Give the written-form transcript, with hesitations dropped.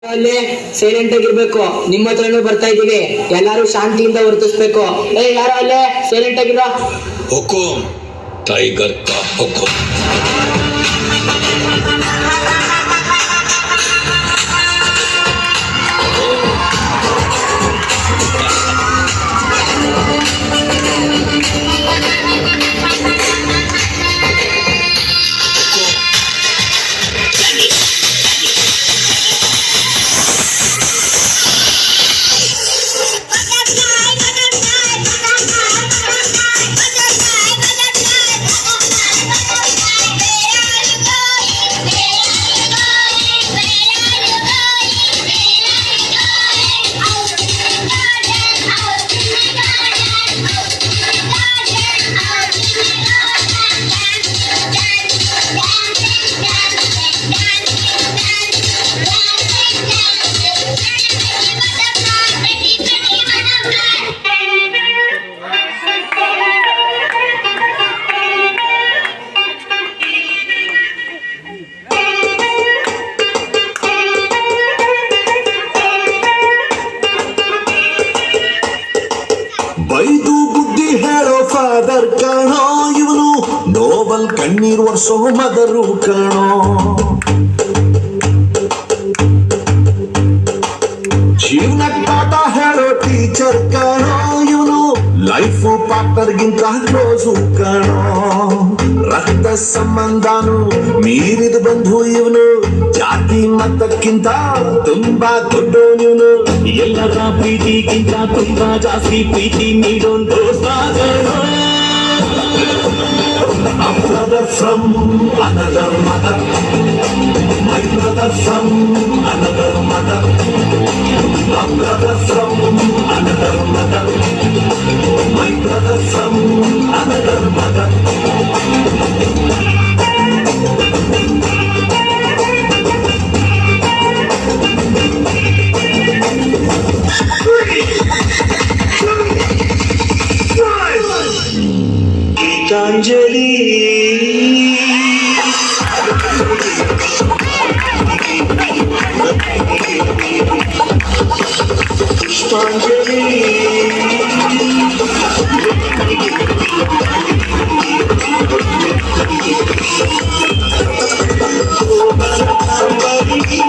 ಅಲ್ಲೇ ಸೈಲೆಂಟ್ ಆಗಿರ್ಬೇಕು. ನಿಮ್ಮ ಹತ್ರನೂ ಬರ್ತಾ ಇದೀವಿ, ಎಲ್ಲಾರು ಶಾಂತಿಯಿಂದ ವರ್ತಿಸ್ಬೇಕು. ಯಾರೋ ಅಲ್ಲೇ ಸೈಲೆಂಟ್ ಆಗಿರೋ. ಹುಕುಂ ಟೈಗರ್ ಕಾ ಹುಕುಂ. ಬೈದು ಬುದ್ಧಿ ಹೇಳೋ ಫಾದರ್ ಕಾಣೋ, ಇವನು ನೋಬಲ್ ಕಣ್ಣೀರ್ ವರ್ಷೋ ಮದರು ಕಾಣೋ. ಜೀವನ ಪಾಠ ಹೇಳೋ ಟೀಚರ್ ಕಾಣೋ, ಇವನು ಲೈಫ್ ಪಾರ್ಟ್ನರ್ಗಿಂತ ಕ್ಲೋಸು ಕಾಣೋ. ರಕ್ತ ಸಂಬಂಧನು ಮೀರಿದ ಬಂಧು ಇವನು, ಜಾತಿ ಮತಕ್ಕಿಂತ ತುಂಬಾ ದೊಡ್ಡವನು. ಎಲ್ಲರ ಪ್ರೀತಿಗಿಂತ ತುಂಬಾ ಜಾಸ್ತಿ ಪ್ರೀತಿ ನೀಡೋನ್ ದೋಸ್ತ. A brother from another mother, my brother from another mother, a brother from another mother, my brother from another mother. Geetanjali Pushpanjali somebody